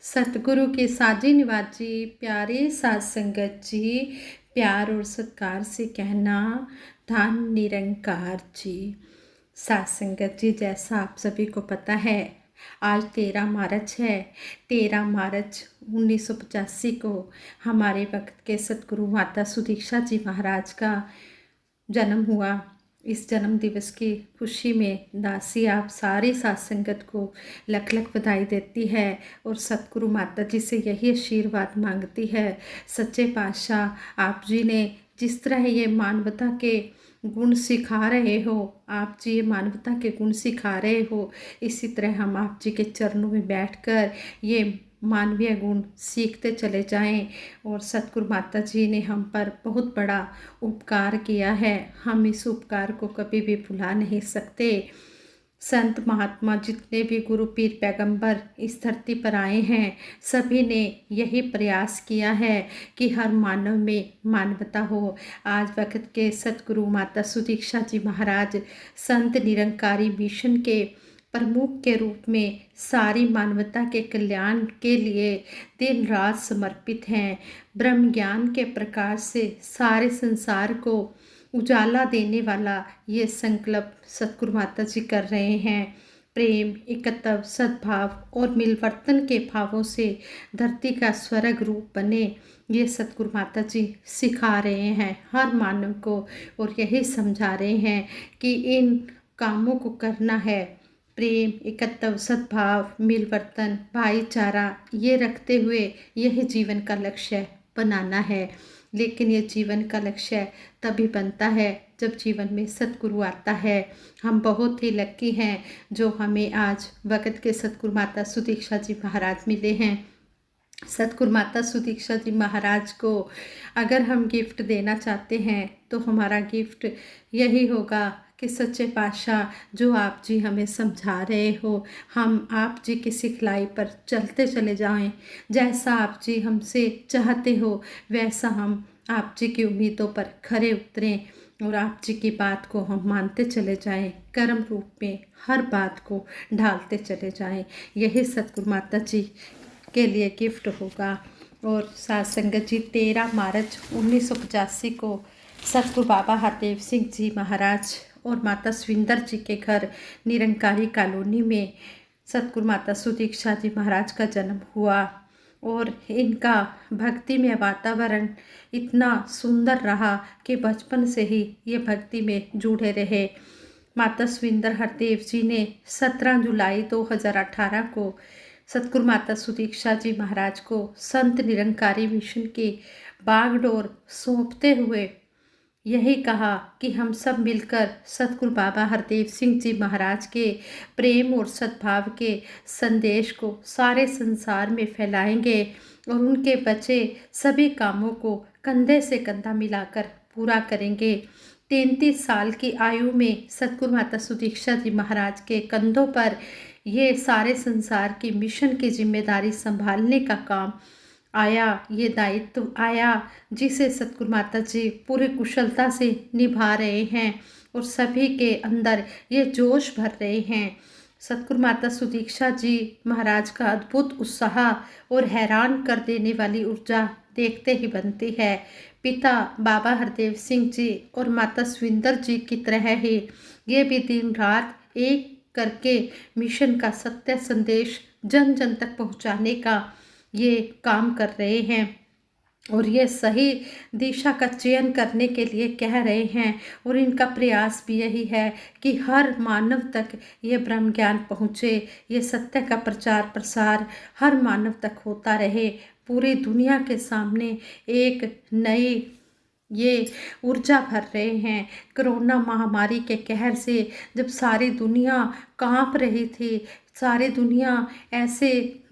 सतगुरु के साजी निवाजी प्यारे साध संगत जी, प्यार और सत्कार से कहना धन निरंकार जी। साध संगत जी, जैसा आप सभी को पता है, आज 13 मार्च है। 13 मार्च 1985 को हमारे वक्त के सतगुरु माता सुदीक्षा जी महाराज का जन्म हुआ। इस जन्म दिवस की खुशी में दासी आप सारी साध संगत को लख लख बधाई देती है और सतगुरु माता जी से यही आशीर्वाद मांगती है। सच्चे पातशाह आप जी ने जिस तरह ये मानवता के गुण सिखा रहे हो, आप जी ये मानवता के गुण सिखा रहे हो, इसी तरह हम आप जी के चरणों में बैठकर ये मानवीय गुण सीखते चले जाएं। और सतगुरु माता जी ने हम पर बहुत बड़ा उपकार किया है, हम इस उपकार को कभी भी भुला नहीं सकते। संत महात्मा जितने भी गुरु पीर पैगंबर इस धरती पर आए हैं, सभी ने यही प्रयास किया है कि हर मानव में मानवता हो। आज वक्त के सतगुरु माता सुदीक्षा जी महाराज संत निरंकारी मिशन के प्रमुख के रूप में सारी मानवता के कल्याण के लिए दिन रात समर्पित हैं। ब्रह्म ज्ञान के प्रकाश से सारे संसार को उजाला देने वाला ये संकल्प सतगुरु माता जी कर रहे हैं। प्रेम, एकत्व, सद्भाव और मिलवर्तन के भावों से धरती का स्वर्ग रूप बने, ये सतगुरु माता जी सिखा रहे हैं हर मानव को, और यही समझा रहे हैं कि इन कामों को करना है। प्रेम, एकत्व, सद्भाव, मिलवर्तन, भाईचारा ये रखते हुए यही जीवन का लक्ष्य बनाना है। लेकिन ये जीवन का लक्ष्य तभी बनता है जब जीवन में सतगुरु आता है। हम बहुत ही लकी हैं जो हमें आज वक्त के सतगुरु माता सुदीक्षा जी महाराज मिले हैं। सतगुरु माता सुदीक्षा जी महाराज को अगर हम गिफ्ट देना चाहते हैं तो हमारा गिफ्ट यही होगा कि सच्चे पातशाह जो आप जी हमें समझा रहे हो, हम आप जी की सिखलाई पर चलते चले जाएं। जैसा आप जी हमसे चाहते हो वैसा हम आप जी की उम्मीदों पर खरे उतरें और आप जी की बात को हम मानते चले जाएं, कर्म रूप में हर बात को ढालते चले जाएं। यही सतगुरु माता जी के लिए गिफ्ट होगा। और साध संगत जी, 13 मार्च 1985 को सतगुरु बाबा हरदेव सिंह जी महाराज और माता सविंदर जी के घर निरंकारी कॉलोनी में सतगुरु माता सुदीक्षा जी महाराज का जन्म हुआ। और इनका भक्ति में वातावरण इतना सुंदर रहा कि बचपन से ही ये भक्ति में जुड़े रहे। माता सविंदर हरदेव जी ने 17 जुलाई 2018 को सतगुरु माता सुदीक्षा जी महाराज को संत निरंकारी मिशन की बागडोर सौंपते हुए यही कहा कि हम सब मिलकर सतगुरु बाबा हरदेव सिंह जी महाराज के प्रेम और सद्भाव के संदेश को सारे संसार में फैलाएंगे और उनके बचे सभी कामों को कंधे से कंधा मिलाकर पूरा करेंगे। 33 साल की आयु में सतगुरु माता सुदीक्षा जी महाराज के कंधों पर ये सारे संसार की मिशन की जिम्मेदारी संभालने का काम आया, ये दायित्व आया जिसे सतगुरु माता जी पूरी कुशलता से निभा रहे हैं और सभी के अंदर ये जोश भर रहे हैं। सतगुरु माता सुदीक्षा जी महाराज का अद्भुत उत्साह और हैरान कर देने वाली ऊर्जा देखते ही बनती है। पिता बाबा हरदेव सिंह जी और माता सविंदर जी की तरह ही ये भी दिन रात एक करके मिशन का सत्य संदेश जन जन तक पहुंचाने का ये काम कर रहे हैं और ये सही दिशा का चयन करने के लिए कह रहे हैं। और इनका प्रयास भी यही है कि हर मानव तक ये ब्रह्म ज्ञान पहुँचे, ये सत्य का प्रचार प्रसार हर मानव तक होता रहे। पूरी दुनिया के सामने एक नई ये ऊर्जा भर रहे हैं। कोरोना महामारी के कहर से जब सारी दुनिया कांप रही थी, सारी दुनिया ऐसे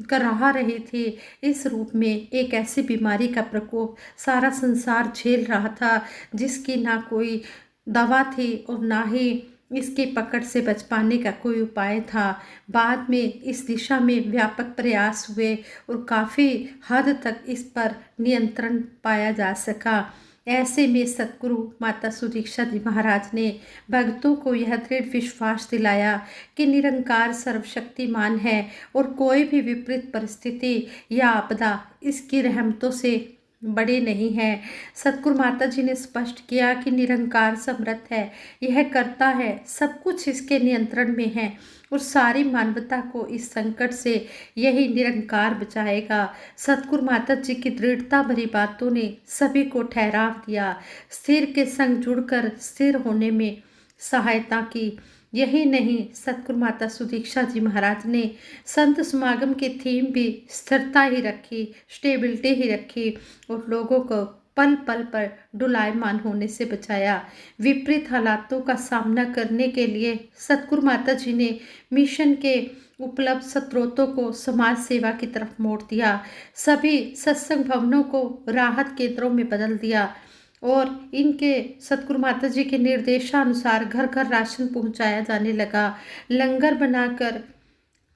कराह रही थी, इस रूप में एक ऐसी बीमारी का प्रकोप सारा संसार झेल रहा था जिसकी ना कोई दवा थी और ना ही इसकी पकड़ से बच पाने का कोई उपाय था। बाद में इस दिशा में व्यापक प्रयास हुए और काफ़ी हद तक इस पर नियंत्रण पाया जा सका। ऐसे में सतगुरु माता सुदीक्षा जी महाराज ने भक्तों को यह दृढ़ विश्वास दिलाया कि निरंकार सर्वशक्तिमान है और कोई भी विपरीत परिस्थिति या आपदा इसकी रहमतों से बड़े नहीं है। सतगुरु माता जी ने स्पष्ट किया कि निरंकार समर्थ है, यह करता है, सब कुछ इसके नियंत्रण में है और सारी मानवता को इस संकट से यही निरंकार बचाएगा। सतगुरु माता जी की दृढ़ता भरी बातों ने सभी को ठहराव दिया, स्थिर के संग जुड़कर स्थिर होने में सहायता की। यही नहीं, सतगुरु माता सुदीक्षा जी महाराज ने संत समागम की थीम भी स्थिरता ही रखी, स्टेबिलिटी ही रखी और लोगों को पल पल पर डुलायमान होने से बचाया। विपरीत हालातों का सामना करने के लिए सतगुरु माता जी ने मिशन के उपलब्ध स्रोतों को समाज सेवा की तरफ मोड़ दिया, सभी सत्संग भवनों को राहत केंद्रों में बदल दिया और इनके सतगुरु माता जी के निर्देशानुसार घर घर राशन पहुंचाया जाने लगा। लंगर बनाकर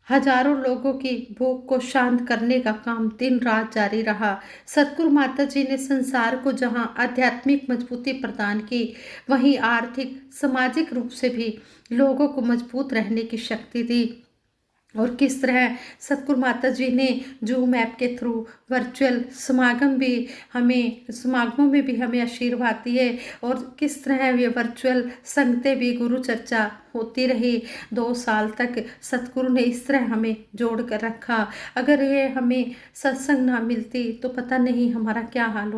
हजारों लोगों की भूख को शांत करने का काम दिन रात जारी रहा। सतगुरु माता जी ने संसार को जहां आध्यात्मिक मजबूती प्रदान की, वहीं आर्थिक सामाजिक रूप से भी लोगों को मजबूत रहने की शक्ति दी। और किस तरह सतगुरु माता जी ने जूम ऐप के थ्रू वर्चुअल समागमों में भी हमें आशीर्वाद दिए और किस तरह ये वर्चुअल संगतें भी गुरु चर्चा होती रही। 2 साल तक सतगुरु ने इस तरह हमें जोड़ कर रखा। अगर ये हमें सत्संग ना मिलती तो पता नहीं हमारा क्या हाल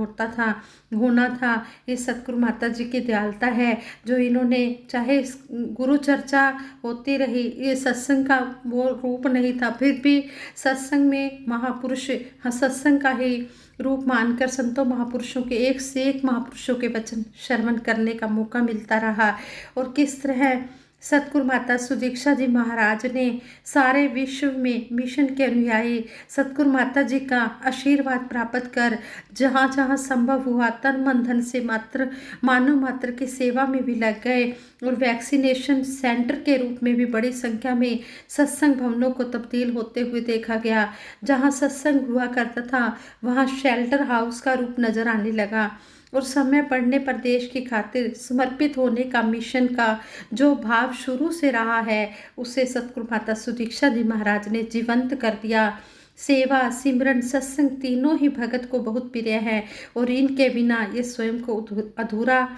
होना था। ये सतगुरु माता जी की दयालुता है जो इन्होंने, चाहे गुरु चर्चा होती रही, ये सत्संग का वो रूप नहीं था, फिर भी सत्संग में महापुरुष सत्संग का ही रूप मानकर संतों महापुरुषों के एक से एक महापुरुषों के वचन श्रवण करने का मौका मिलता रहा। और किस तरह सतगुरु माता सुदीक्षा जी महाराज ने सारे विश्व में मिशन के अनुयायी सतगुरु माता जी का आशीर्वाद प्राप्त कर जहाँ जहाँ संभव हुआ तन मन धन से मानव मात्र की सेवा में भी लग गए और वैक्सीनेशन सेंटर के रूप में भी बड़ी संख्या में सत्संग भवनों को तब्दील होते हुए देखा गया। जहाँ सत्संग हुआ करता था वहाँ शेल्टर हाउस का रूप नजर आने लगा और समय पड़ने पर देश की खातिर समर्पित होने का मिशन का जो भाव शुरू से रहा है उसे सतगुरु माता सुदीक्षा जी महाराज ने जीवंत कर दिया। सेवा, सिमरन, सत्संग तीनों ही भगत को बहुत प्रिय है और इनके बिना ये स्वयं को अधूरा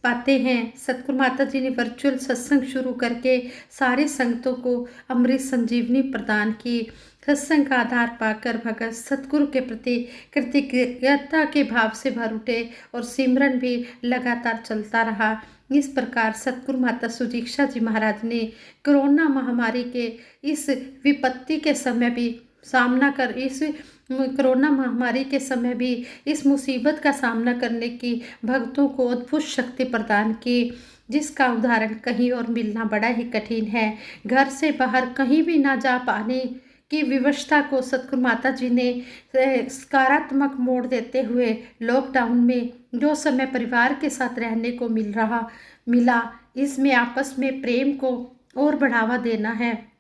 पाते हैं। सतगुरु माता जी ने वर्चुअल सत्संग शुरू करके सारे संगतों को अमृत संजीवनी प्रदान की। सत्संग का आधार पाकर भगत सतगुरु के प्रति कृतज्ञता के भाव से भर उठे और सिमरन भी लगातार चलता रहा। इस प्रकार सतगुरु माता सुदीक्षा जी महाराज ने कोरोना महामारी के इस विपत्ति के समय भी कोरोना महामारी के समय भी इस मुसीबत का सामना करने की भक्तों को अद्भुत शक्ति प्रदान की, जिसका उदाहरण कहीं और मिलना बड़ा ही कठिन है। घर से बाहर कहीं भी ना जा पाने की व्यवस्था को सतगुरु माता जी ने सकारात्मक मोड़ देते हुए लॉकडाउन में जो समय परिवार के साथ रहने को मिला, इसमें आपस में प्रेम को और बढ़ावा देना है।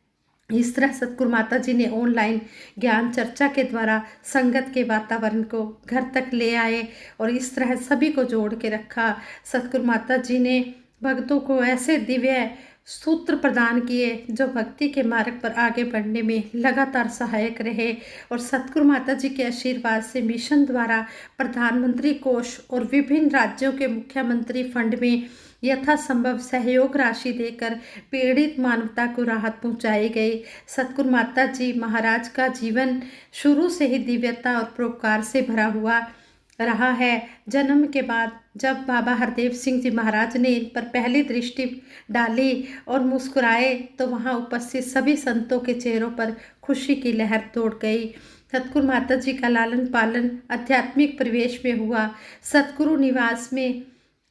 इस तरह सतगुरु माता जी ने ऑनलाइन ज्ञान चर्चा के द्वारा संगत के वातावरण को घर तक ले आए और इस तरह सभी को जोड़ के रखा। सतगुरु माता जी ने भक्तों को ऐसे दिव्य सूत्र प्रदान किए जो भक्ति के मार्ग पर आगे बढ़ने में लगातार सहायक रहे और सतगुरु माता जी के आशीर्वाद से मिशन द्वारा प्रधानमंत्री कोष और विभिन्न राज्यों के मुख्यमंत्री फंड में यथासंभव सहयोग राशि देकर पीड़ित मानवता को राहत पहुंचाई गई। सतगुरु माता जी महाराज का जीवन शुरू से ही दिव्यता और परोपकार से भरा हुआ रहा है। जन्म के बाद जब बाबा हरदेव सिंह जी महाराज ने इन पर पहली दृष्टि डाली और मुस्कुराए तो वहां उपस्थित सभी संतों के चेहरों पर खुशी की लहर दौड़ गई। सतगुरु माता जी का लालन पालन आध्यात्मिक परिवेश में हुआ। सतगुरु निवास में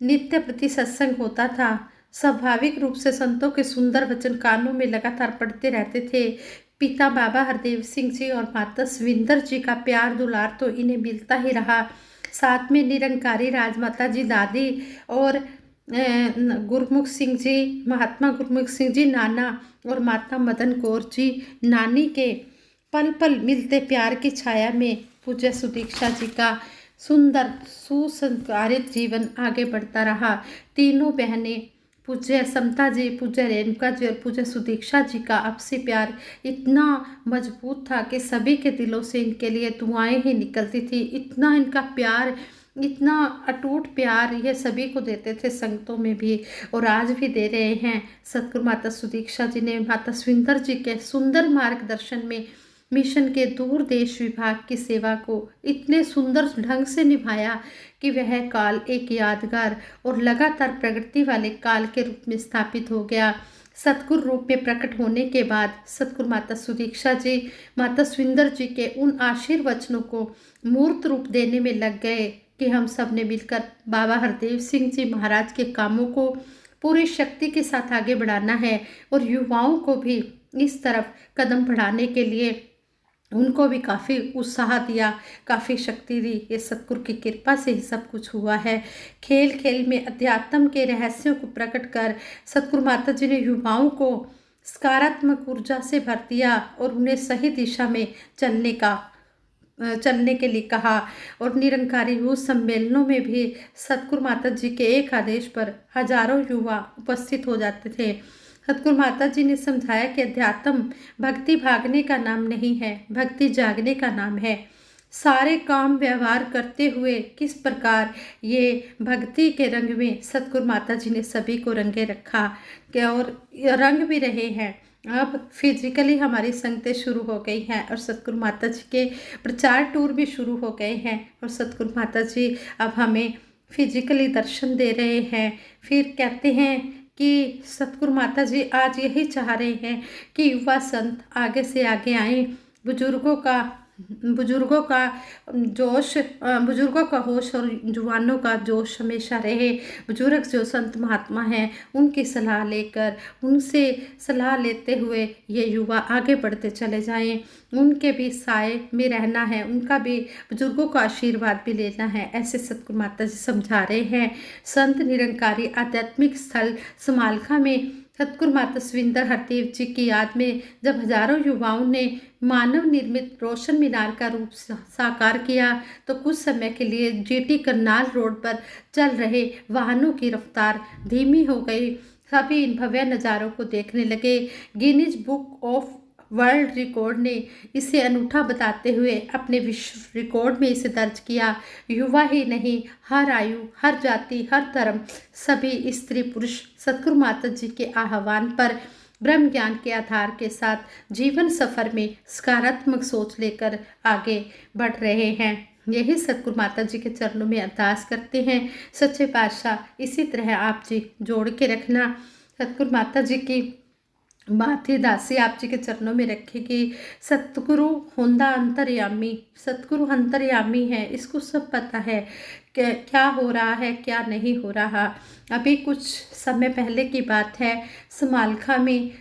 नित्य प्रति सत्संग होता था। स्वाभाविक रूप से संतों के सुंदर वचन कानों में लगातार पढ़ते रहते थे। पिता बाबा हरदेव सिंह जी और माता सविंदर जी का प्यार दुलार तो इन्हें मिलता ही रहा। साथ में निरंकारी राजमाता जी दादी और गुरमुख सिंह जी, महात्मा गुरमुख सिंह जी नाना और माता मदन कौर जी नानी के पल पल मिलते प्यार की छाया में पूज्य सुदीक्षा जी का सुंदर सुसंस्कारित जीवन आगे बढ़ता रहा। तीनों बहनें पूज्य समता जी, पूज्य रेणुका जी और पूज्य सुदीक्षा जी का आपसी प्यार इतना मजबूत था कि सभी के दिलों से इनके लिए दुआएं ही निकलती थी। इतना इनका प्यार, इतना अटूट प्यार ये सभी को देते थे, संगतों में भी, और आज भी दे रहे हैं। सतगुरु माता सुदीक्षा जी ने माता स्विंदर जी के सुंदर मार्गदर्शन में मिशन के दूर देश विभाग की सेवा को इतने सुंदर ढंग से निभाया कि वह काल एक यादगार और लगातार प्रगति वाले काल के रूप में स्थापित हो गया। सतगुरु रूप में प्रकट होने के बाद सतगुरु माता सुदीक्षा जी माता स्विंदर जी के उन आशीर्वचनों को मूर्त रूप देने में लग गए कि हम सब ने मिलकर बाबा हरदेव सिंह जी महाराज के कामों को पूरी शक्ति के साथ आगे बढ़ाना है और युवाओं को भी इस तरफ कदम बढ़ाने के लिए उनको भी काफ़ी उत्साह दिया, काफ़ी शक्ति दी। ये सतगुरु की कृपा से ही सब कुछ हुआ है। खेल खेल में अध्यात्म के रहस्यों को प्रकट कर सतगुरु माता जी ने युवाओं को सकारात्मक ऊर्जा से भर दिया और उन्हें सही दिशा में चलने के लिए कहा। और निरंकारी युवा सम्मेलनों में भी सतगुरु माता जी के एक आदेश पर हजारों युवा उपस्थित हो जाते थे। सतगुरु माता जी ने समझाया कि अध्यात्म भक्ति भागने का नाम नहीं है, भक्ति जागने का नाम है। सारे काम व्यवहार करते हुए किस प्रकार ये भक्ति के रंग में सतगुरु माता जी ने सभी को रंगे रखा क्या, और रंग भी रहे हैं। अब फिजिकली हमारी संगतें शुरू हो गई हैं और सतगुरु माता जी के प्रचार टूर भी शुरू हो गए हैं और सतगुरु माता जी अब हमें फिजिकली दर्शन दे रहे हैं। फिर कहते हैं कि सतगुरु माता जी आज यही चाह रहे हैं कि युवा संत आगे से आगे आएं, बुजुर्गों का जोश, बुजुर्गों का होश और जवानों का जोश हमेशा रहे। बुजुर्ग जो संत महात्मा हैं उनकी सलाह लेकर, उनसे सलाह लेते हुए ये युवा आगे बढ़ते चले जाएं। उनके भी साए में रहना है, उनका भी बुजुर्गों का आशीर्वाद भी लेना है, ऐसे सतगुरु माता जी समझा रहे हैं। संत निरंकारी आध्यात्मिक स्थल समालखा में सतगुरु माता स्विंदर हरदेव जी की याद में जब हजारों युवाओं ने मानव निर्मित रोशन मीनार का रूप साकार किया तो कुछ समय के लिए जीटी करनाल रोड पर चल रहे वाहनों की रफ्तार धीमी हो गई। सभी इन भव्य नज़ारों को देखने लगे। Guinness book of world record ने इसे अनूठा बताते हुए अपने विश्व रिकॉर्ड में इसे दर्ज किया। युवा ही नहीं, हर आयु, हर जाति, हर धर्म, सभी स्त्री पुरुष सतगुरु माता जी के आह्वान पर ब्रह्म ज्ञान के आधार के साथ जीवन सफर में सकारात्मक सोच लेकर आगे बढ़ रहे हैं। यही सतगुरु माता जी के चरणों में अरदास करते हैं। सच्चे पातशाह इसी तरह आप जी जोड़ के रखना। सतगुरु माता जी की बात ही दासी आप जी के चरणों में रखेगी। सतगुरु होंदा अंतर्यामी, सतगुरु अंतर्यामी है, इसको सब पता है क्या हो रहा है क्या नहीं हो रहा। अभी कुछ समय पहले की बात है, समालखा में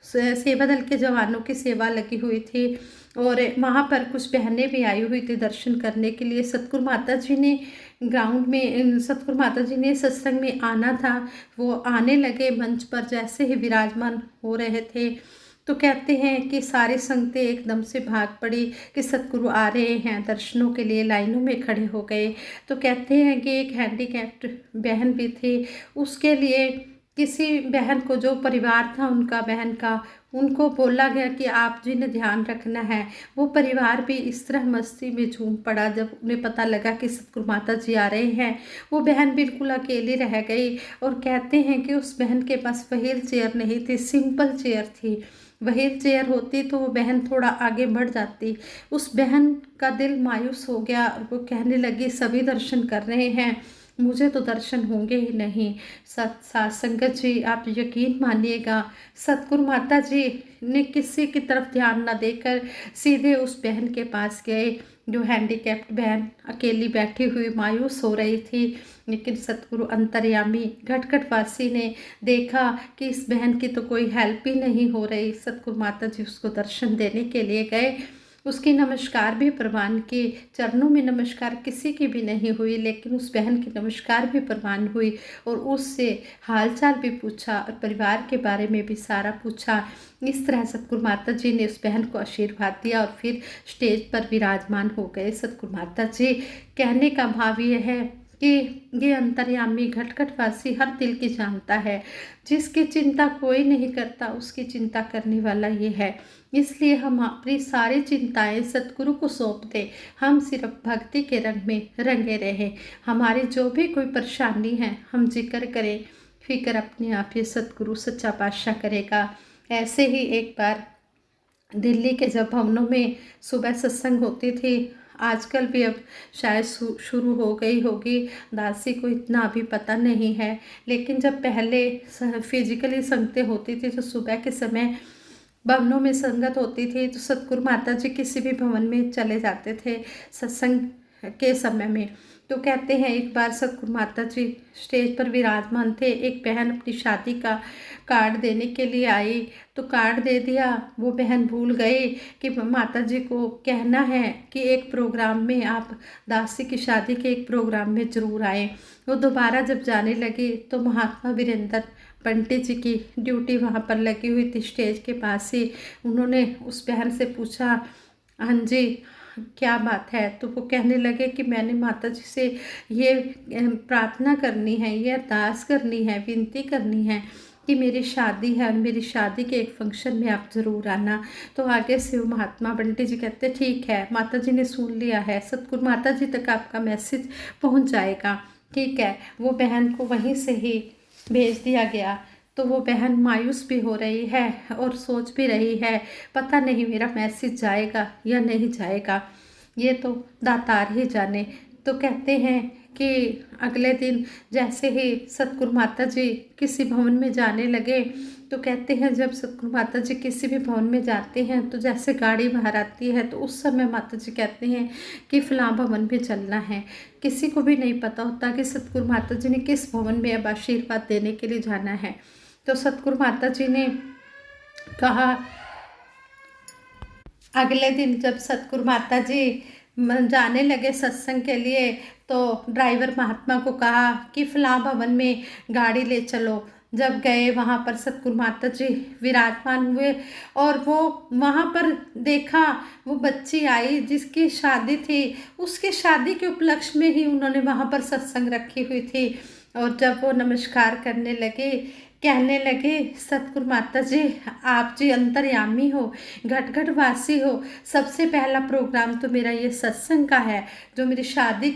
सेवा दल के जवानों की सेवा लगी हुई थी और वहाँ पर कुछ बहनें भी आई हुई थी दर्शन करने के लिए। सतगुरु माता जी ने ग्राउंड में, सतगुरु माता जी ने सत्संग में आना था, वो आने लगे मंच पर, जैसे ही विराजमान हो रहे थे तो कहते हैं कि सारे संगतें एकदम से भाग पड़ी कि सतगुरु आ रहे हैं, दर्शनों के लिए लाइनों में खड़े हो गए। तो कहते हैं कि एक हैंडीकैप्ड बहन भी थी, उसके लिए किसी बहन को, जो परिवार था उनका बहन का, उनको बोला गया कि आप जी ने ध्यान रखना है। वो परिवार भी इस तरह मस्ती में झूम पड़ा जब उन्हें पता लगा कि सतगुरु माता जी आ रहे हैं। वो बहन बिल्कुल अकेली रह गई और कहते हैं कि उस बहन के पास व्हील चेयर नहीं थी, सिंपल चेयर थी। व्हील चेयर होती तो वो बहन थोड़ा आगे बढ़ जाती। उस बहन का दिल मायूस हो गया और वो कहने लगी सभी दर्शन कर रहे हैं, मुझे तो दर्शन होंगे ही नहीं। साथ संगत जी आप यकीन मानिएगा, सतगुरु माता जी ने किसी की तरफ ध्यान न देकर सीधे उस बहन के पास गए जो हैंडीकैप्ड बहन अकेली बैठी हुई मायूस हो रही थी। लेकिन सतगुरु अंतर्यामी घटघटवासी ने देखा कि इस बहन की तो कोई हेल्प ही नहीं हो रही। सतगुरु माता जी उसको दर्शन देने के लिए गए। उसकी नमस्कार भी प्रवान की, चरणों में नमस्कार किसी की भी नहीं हुई, लेकिन उस बहन की नमस्कार भी प्रवान हुई और उससे हालचाल भी पूछा और परिवार के बारे में भी सारा पूछा। इस तरह सतगुरु माता जी ने उस बहन को आशीर्वाद दिया और फिर स्टेज पर विराजमान हो गए सतगुरु माता जी। कहने का भाव ये है कि ये अंतर्यामी घटघटवासी हर दिल की जानता है, जिसकी चिंता कोई नहीं करता उसकी चिंता करने वाला ये है। इसलिए हम अपनी सारी चिंताएं सतगुरु को सौंप दें, हम सिर्फ भक्ति के रंग में रंगे रहें। हमारी जो भी कोई परेशानी है हम जिक्र करें, फिक्र अपने आप ही सतगुरु सच्चा पातशाह करेगा। ऐसे ही एक बार दिल्ली के जब भवनों में सुबह सत्संग होती थी, आजकल भी अब शायद शुरू हो गई होगी, दासी को इतना अभी पता नहीं है, लेकिन जब पहले फिजिकली संगतें होती थी तो सुबह के समय भवनों में संगत होती थी, तो सतगुरु माता जी किसी भी भवन में चले जाते थे सत्संग के समय में। तो कहते हैं एक बार सतगुरु माता जी स्टेज पर विराजमान थे, एक बहन अपनी शादी का कार्ड देने के लिए आई, तो कार्ड दे दिया। वो बहन भूल गई कि माता जी को कहना है कि एक प्रोग्राम में आप दासी की शादी के एक प्रोग्राम में ज़रूर आए। वो दोबारा जब जाने लगी तो महात्मा वीरेंद्र पंडित जी की ड्यूटी वहाँ पर लगी हुई थी स्टेज के पास ही। उन्होंने उस बहन से पूछा, हाँ जी क्या बात है? तो वो कहने लगे कि मैंने माता जी से ये प्रार्थना करनी है, ये अरदास करनी है, विनती करनी है कि मेरी शादी है और मेरी शादी के एक फंक्शन में आप ज़रूर आना। तो आगे से वो महात्मा पंडित जी कहते ठीक है, माता जी ने सुन लिया है, सतगुरु माता जी तक आपका मैसेज पहुंच जाएगा, ठीक है। वो बहन को वहीं से ही भेज दिया गया। तो वो बहन मायूस भी हो रही है और सोच भी रही है, पता नहीं मेरा मैसेज जाएगा या नहीं जाएगा, ये तो दातार ही जाने। तो कहते हैं कि अगले दिन जैसे ही सतगुरु माता जी किसी भवन में जाने लगे, तो कहते हैं जब सतगुरु माता जी किसी भी भवन में जाते हैं तो जैसे गाड़ी बाहर आती है तो उस समय माता जी कहते हैं कि फलां भवन में चलना है। किसी को भी नहीं पता होता कि सतगुरु माता जी ने किस भवन में अब आशीर्वाद देने के लिए जाना है। तो सतगुरु माता जी ने कहा, अगले दिन जब सतगुरु माता जी जाने लगे सत्संग के लिए, तो ड्राइवर महात्मा को कहा कि फलां भवन में गाड़ी ले चलो। जब गए वहाँ पर सतगुरु माता जी विराजमान हुए और वो वहाँ पर देखा वो बच्ची आई जिसकी शादी थी, उसके शादी के उपलक्ष्य में ही उन्होंने वहाँ पर सत्संग रखी हुई थी। और जब वो नमस्कार करने लगे, कहने लगे सतगुरु माता जी आप जी अंतर्यामी हो, घट घट वासी हो, सबसे पहला प्रोग्राम तो मेरा ये सत्संग का है, जो मेरी शादी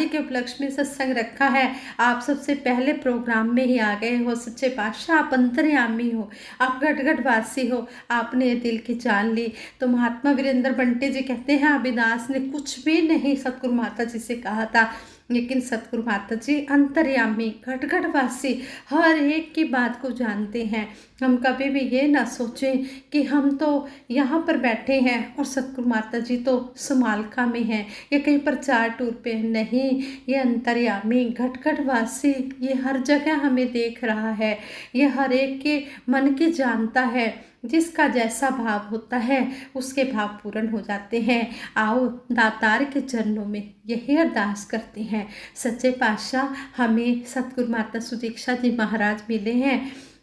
के उपलक्ष्य में सत्संग रखा है, आप सबसे पहले प्रोग्राम में ही आ गए हो। सच्चे पातशाह आप अंतर्यामी हो, आप घट घट वासी हो, आपने ये दिल की जान ली। तो महात्मा वीरेंद्र बंटी जी कहते हैं अभिदास ने कुछ भी नहीं सतगुरु माता जी से कहा था, लेकिन सतगुरु माता जी अंतर्यामी घट घट वासी हर एक की बात को जानते हैं। हम कभी भी ये ना सोचें कि हम तो यहाँ पर बैठे हैं और सतगुरु माता जी तो समालका में हैं या कहीं प्रचार टूर पे हैं। नहीं, ये अंतर्यामी घट घट वासी ये हर जगह हमें देख रहा है, ये हर एक के मन की जानता है। जिसका जैसा भाव होता है उसके भाव पूर्ण हो जाते हैं। आओ दातार के चरणों में यही अरदास करते हैं। सच्चे पातशाह हमें सतगुरु माता सुदीक्षा जी महाराज मिले हैं।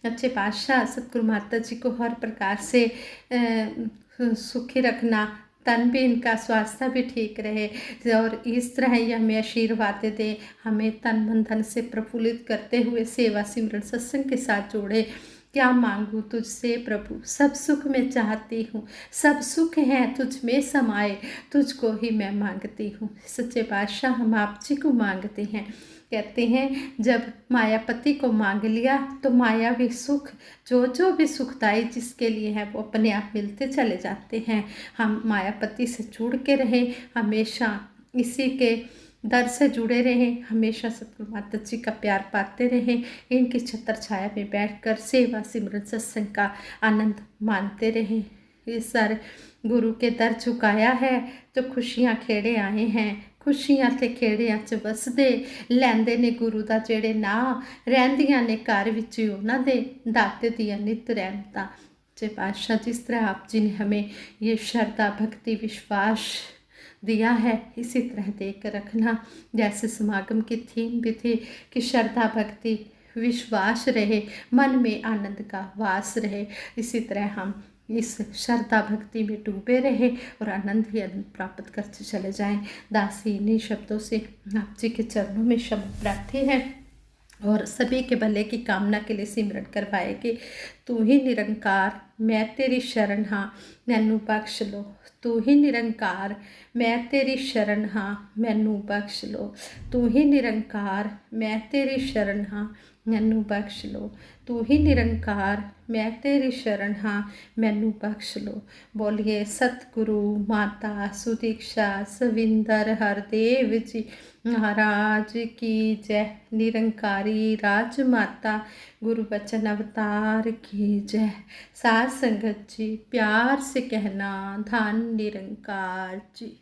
सच्चे पातशाह सतगुरु माता जी को हर प्रकार से सुखी रखना, तन भी इनका स्वास्थ्य भी ठीक रहे और इस तरह ही हमें आशीर्वाद दे, हमें तन मन धन से प्रफुल्लित करते हुए सेवा सिमरन सत्संग के साथ जोड़े। क्या मांगू तुझसे प्रभु, सब सुख मैं चाहती हूँ, सब सुख है तुझ में समाए, तुझको ही मैं मांगती हूँ। सच्चे पातशाह हम आप जी को मांगते हैं। कहते हैं जब मायापति को मांग लिया तो मायावी सुख जो भी सुखदाई जिसके लिए है वो अपने आप मिलते चले जाते हैं। हम मायापति से जुड़ के रहें, हमेशा इसी के दर से जुड़े रहें, हमेशा सतगुरु माता जी का प्यार पाते रहें, इनकी छत्र छाया में बैठकर सेवा सिमरन सत्संग का आनंद मानते रहें। इस सर गुरु के दर झुकाया है जो खुशियाँ खेड़े आए हैं, खुशियाँ ते खेड़िਆਂ 'ਚ ਵਸਦੇ ਲੈਂਦੇ ਨੇ ਗੁਰੂ ਦਾ ਜਿਹੜੇ ਨਾਂ ਰਹਿੰਦੀਆਂ ਨੇ ਘਰ ਵਿੱਚ ਉਹਨਾਂ ਦੇ ਦਾਤੇ ਦੀਆਂ ਨਿਤ ਰਹਿਮਤਾਂ। सच्चे पातशाह जिस तरह आप जी ने हमें ये श्रद्धा भक्ति विश्वास दिया है इसी तरह देकर रखना। जैसे समागम की थीम भी थी कि श्रद्धा भक्ति विश्वास रहे, मन में आनंद का वास रहे, इसी तरह हम इस श्रद्धा भक्ति में डूबे रहे और आनंद ही आनंद प्राप्त करते चले जाएं। दासी इन्हीं शब्दों से आप जी के चरणों में शब्द प्रार्थी है और सभी के भले की कामना के लिए सिमरन करवाएगी। तू ही निरंकार मैं तेरी शरण हाँ मैनू बख्श लो, तू ही निरंकार मैं तेरी शरण हाँ मैनू बख्श लो, तू ही निरंकार मैं तेरी शरण हाँ मैनू बख्श लो, तू ही निरंकार मैं तेरी शरण हाँ मैनू बख्श लो। बोलिए सतगुरु माता सुदीक्षा सविंदर हरदेव जी महाराज की जय। निरंकारी राजमाता गुरु बचन अवतार की जय। साध संगत जी प्यार से कहना धन निरंकार जी।